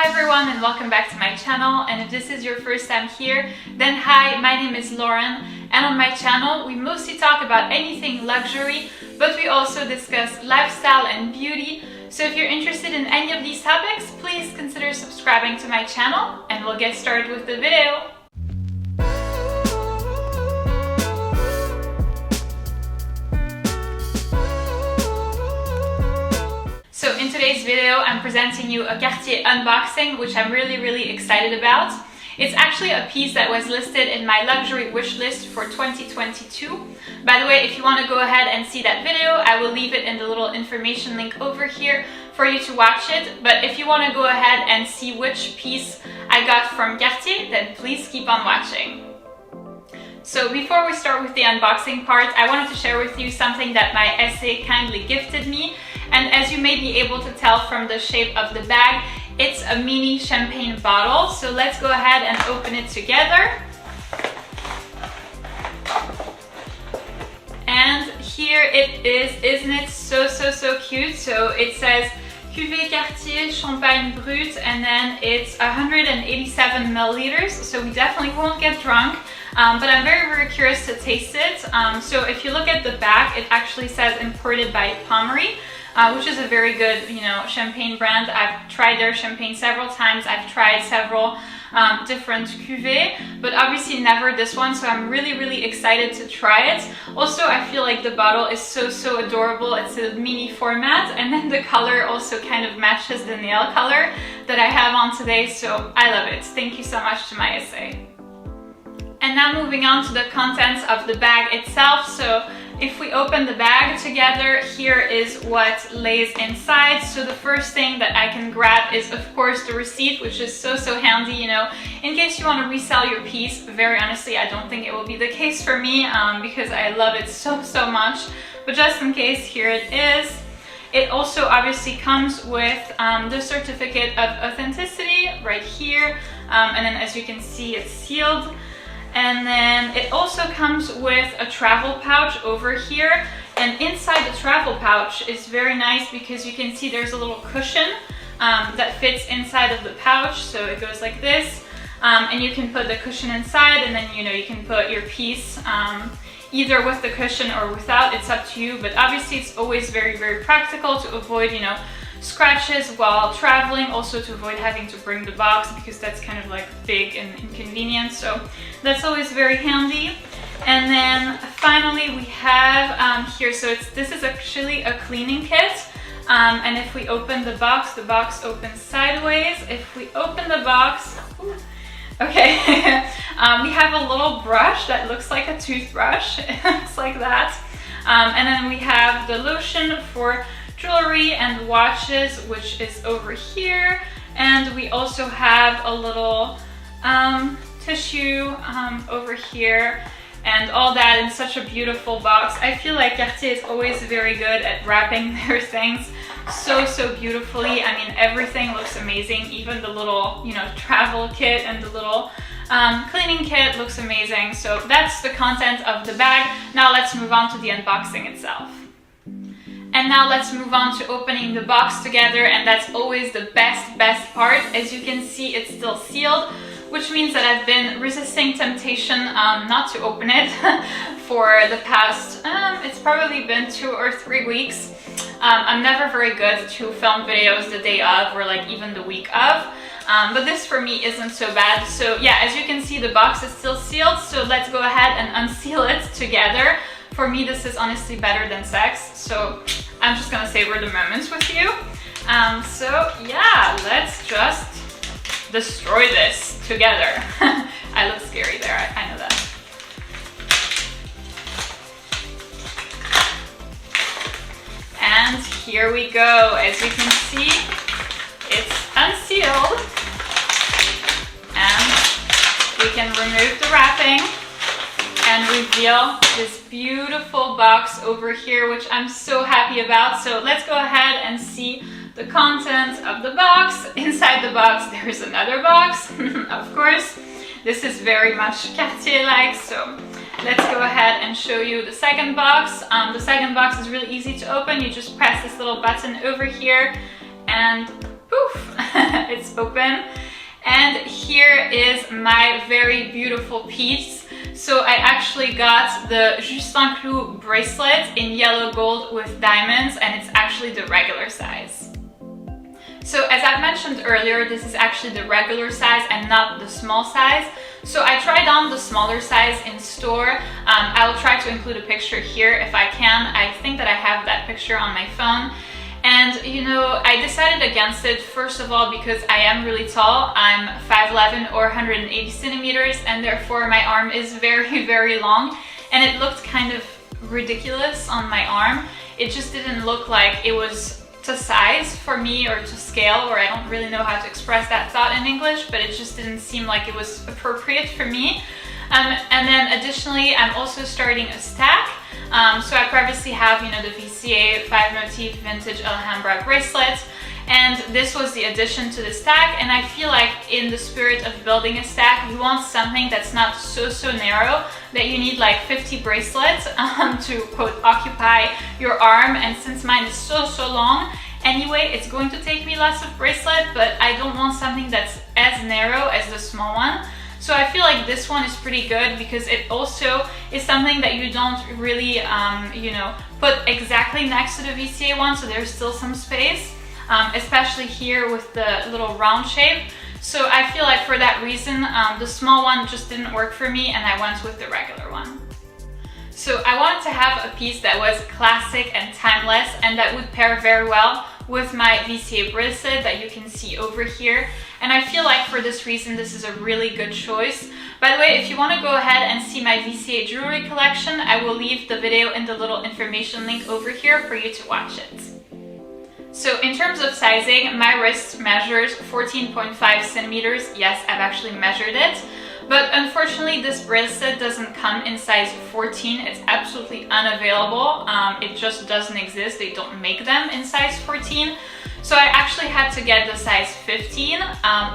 everyone and welcome back to my channel, and if this is your first time here, then hi, my name is Lauren, and on my channel we mostly talk about anything luxury, but we also discuss lifestyle and beauty. So if you're interested in any of these topics, please consider subscribing to my channel and we'll get started with the video. So in today's video, I'm presenting you a Cartier unboxing, which I'm really excited about. It's actually a piece that was listed in my luxury wish list for 2022. By the way, if you want to go ahead and see that video, I will leave it in the little information link over here for you to watch it. But if you want to go ahead and see which piece I got from Cartier, then please keep on watching. So before we start with the unboxing part, I wanted to share with you something that my essay kindly gifted me. And as you may be able to tell from the shape of the bag, it's a mini champagne bottle. So let's go ahead and open it together. And here it is. Isn't it so cute? So it says Cuvée Cartier Champagne Brut, and then it's 187 milliliters. So we definitely won't get drunk. But I'm very curious to taste it. So if you look at the back, it actually says imported by Pommery, which is a very good, champagne brand. I've tried their champagne several times. I've tried several different cuvées, but obviously never this one. So I'm really excited to try it. Also, I feel like the bottle is so adorable. It's a mini format, and then the color also kind of matches the nail color that I have on today. So I love it. Thank you so much to my essay. And now moving on to the contents of the bag itself. So if we open the bag together, here is what lays inside. So the first thing that I can grab is of course the receipt, which is so handy, in case you want to resell your piece. Very honestly, I don't think it will be the case for me because I love it so much. But just in case, here it is. It also obviously comes with the certificate of authenticity right here. And then as you can see, it's sealed. And then it also comes with a travel pouch over here. And inside the travel pouch is very nice because you can see there's a little cushion that fits inside of the pouch. So it goes like this. And you can put the cushion inside, and then you can put your piece either with the cushion or without. It's up to you. But obviously it's always very practical to avoid, scratches while traveling, also to avoid having to bring the box because that's kind of like big and inconvenient. So that's always very handy. And then finally we have here, so this is actually a cleaning kit. And if we open the box opens sideways. If we open the box, okay, we have a little brush that looks like a toothbrush. It looks like that. And then we have the lotion for jewelry and watches, which is over here. And we also have a little tissue over here, and all that in such a beautiful box. I feel like Cartier is always very good at wrapping their things so beautifully. I mean, everything looks amazing. Even the little, travel kit and the little cleaning kit looks amazing. So that's the content of the bag. Now let's move on to the unboxing itself. And now let's move on to opening the box together, and that's always the best part. As you can see, it's still sealed, which means that I've been resisting temptation not to open it for the past, it's probably been 2 or 3 weeks. I'm never very good to film videos the day of or like even the week of. But this for me isn't so bad. So yeah, as you can see, the box is still sealed. So let's go ahead and unseal it together. For me, this is honestly better than sex. So I'm just gonna savor the moments with you. So yeah, let's just destroy this together. I look scary there, I know that. And here we go. As you can see, it's unsealed. And we can remove the wrapping and reveal this beautiful box over here, which I'm so happy about. So let's go ahead and see the contents of the box. Inside the box, there's another box, of course. This is very much Cartier-like, so let's go ahead and show you the second box. The second box is really easy to open. You just press this little button over here and poof, it's open. And here is my very beautiful piece. So I actually got the Justin Clou bracelet in yellow gold with diamonds, and it's actually the regular size. So as I've mentioned earlier, this is actually the regular size and not the small size. So I tried on the smaller size in store. I will try to include a picture here if I can. I think that I have that picture on my phone. And you know, I decided against it, first of all, because I am really tall. I'm 5'11" or 180 centimeters, and therefore my arm is very, very long. And it looked kind of ridiculous on my arm. It just didn't look like it was to size for me or to scale, or I don't really know how to express that thought in English, but it just didn't seem like it was appropriate for me. And then additionally, I'm also starting a stack. So I previously have, you know, the VCA 5 motif vintage Alhambra bracelet, and this was the addition to the stack. And I feel like in the spirit of building a stack, you want something that's not so narrow that you need like 50 bracelets to quote occupy your arm. And since mine is so long, anyway, it's going to take me lots of bracelet, but I don't want something that's as narrow as the small one. So I feel like this one is pretty good because it also is something that you don't really, you know, put exactly next to the VCA one, so there's still some space, especially here with the little round shape. So I feel like for that reason, the small one just didn't work for me, and I went with the regular one. So I wanted to have a piece that was classic and timeless, and that would pair very well with my VCA bracelet that you can see over here. And I feel like for this reason, this is a really good choice. By the way, if you want to go ahead and see my VCA jewelry collection, I will leave the video in the little information link over here for you to watch it. So in terms of sizing, my wrist measures 14.5 centimeters. Yes, I've actually measured it. But unfortunately, this bracelet doesn't come in size 14. It's absolutely unavailable. It just doesn't exist. They don't make them in size 14. So I actually had to get the size 15,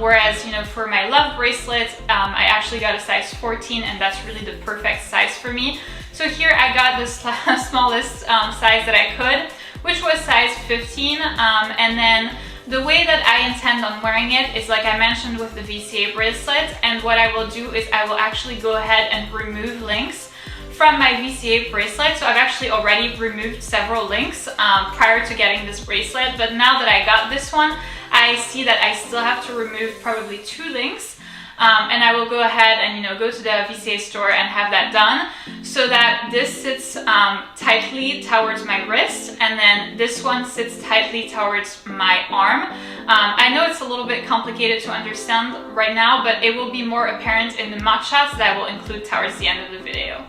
whereas, you know, for my love bracelet, I actually got a size 14, and that's really the perfect size for me. So here I got the smallest size that I could, which was size 15, and then the way that I intend on wearing it is like I mentioned with the VCA bracelet, and what I will do is I will actually go ahead and remove links from my VCA bracelet. So I've actually already removed several links prior to getting this bracelet, but now that I got this one, I see that I still have to remove probably 2 links. And I will go ahead and, you know, go to the VCA store and have that done so that this sits tightly towards my wrist, and then this one sits tightly towards my arm. I know it's a little bit complicated to understand right now, but it will be more apparent in the mug shots that I will include towards the end of the video.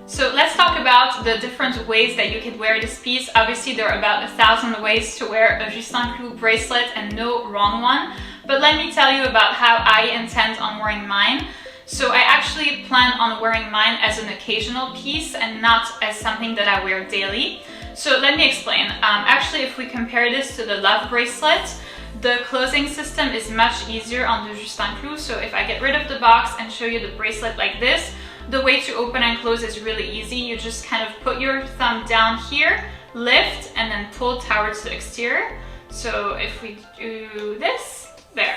So let's talk about the different ways that you could wear this piece. Obviously, there are about 1,000 ways to wear a Justin Clou bracelet and no wrong one. But let me tell you about how I intend on wearing mine. So I actually plan on wearing mine as an occasional piece and not as something that I wear daily. So let me explain. Actually, if we compare this to the love bracelet, the closing system is much easier on the Justin Clou. So if I get rid of the box and show you the bracelet like this, the way to open and close is really easy. You just kind of put your thumb down here, lift, and then pull towards the exterior. So if we do this, there.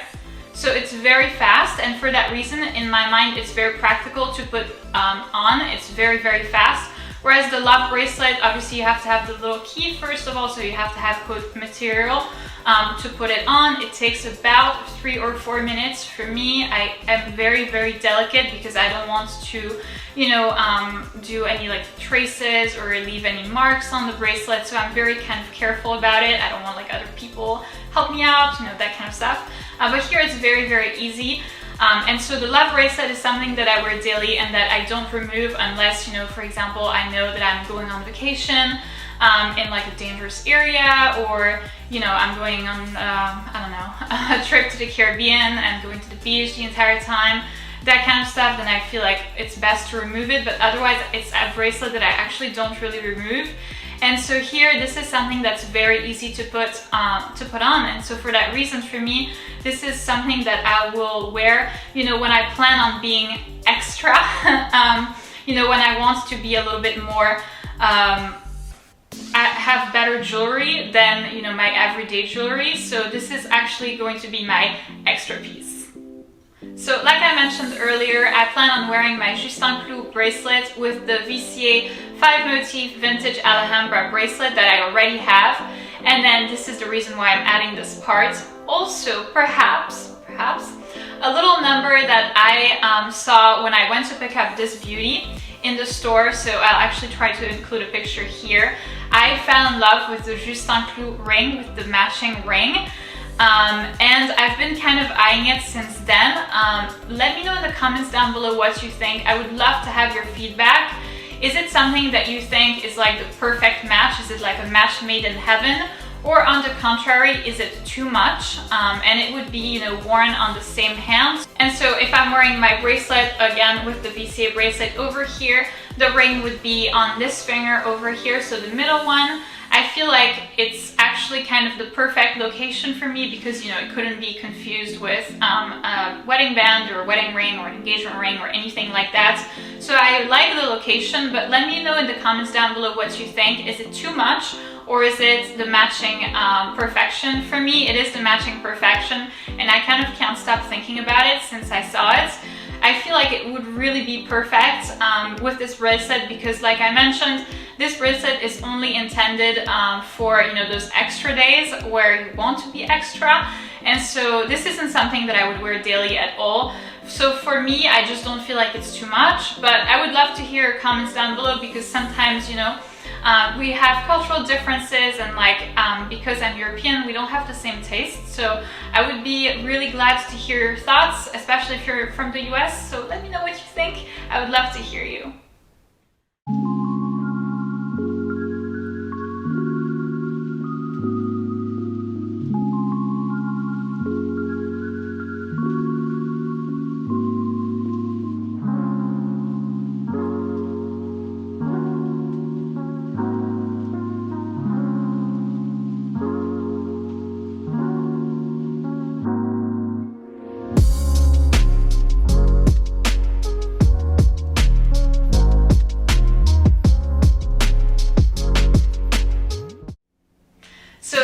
So it's very fast, and for that reason, in my mind, it's very practical to put on. It's very fast. Whereas the love bracelet, obviously you have to have the little key first of all, so you have to have quote material to put it on. It takes about 3 or 4 minutes for me. I am very delicate because I don't want to, you know, do any like traces or leave any marks on the bracelet. So I'm very kind of careful about it. I don't want like other people help me out, you know, that kind of stuff. But here it's very easy. And so the love bracelet is something that I wear daily and that I don't remove unless, you know, for example, I know that I'm going on vacation in like a dangerous area, or, you know, I'm going on, I don't know, a trip to the Caribbean and going to the beach the entire time, that kind of stuff, then I feel like it's best to remove it. But otherwise, it's a bracelet that I actually don't really remove. And so here, this is something that's very easy to put on. And so for that reason, for me, this is something that I will wear, you know, when I plan on being extra, you know, when I want to be a little bit more, have better jewelry than, you know, my everyday jewelry. So this is actually going to be my extra piece. So like I mentioned earlier, I plan on wearing my Justin Clou bracelet with the VCA 5 motif vintage Alhambra bracelet that I already have. And then this is the reason why I'm adding this part. Also, perhaps, a little number that I saw when I went to pick up this beauty in the store, so I'll actually try to include a picture here. I fell in love with the Justin Clou ring, with the matching ring, and I've been kind of eyeing it since then. Let me know in the comments down below what you think. I would love to have your feedback. Is it something that you think is like the perfect match? Is it like a match made in heaven? Or on the contrary, is it too much? And it would be, you know, worn on the same hand. And so if I'm wearing my bracelet, again with the VCA bracelet over here, the ring would be on this finger over here, so the middle one. I feel like it's actually kind of the perfect location for me because, you know, it couldn't be confused with a wedding band or a wedding ring or an engagement ring or anything like that. So I like the location, but let me know in the comments down below what you think. Is it too much? Or is it the matching perfection? For me, it is the matching perfection, and I kind of can't stop thinking about it since I saw it. I feel like it would really be perfect with this bracelet because, like I mentioned, this bracelet is only intended for, you know, those extra days where you want to be extra, and so this isn't something that I would wear daily at all. So for me, I just don't feel like it's too much, but I would love to hear your comments down below because sometimes, you know, we have cultural differences, and like because I'm European, we don't have the same taste. So I would be really glad to hear your thoughts, especially if you're from the US. So let me know what you think. I would love to hear you.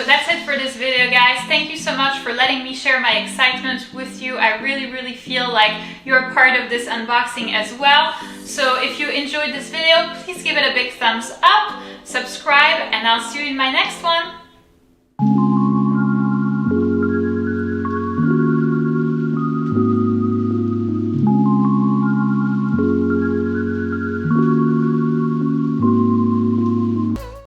That's it for this video, guys. Thank you so much for letting me share my excitement with you. I really feel like you're part of this unboxing as well. So if you enjoyed this video, please give it a big thumbs up, subscribe, and I'll see you in my next one.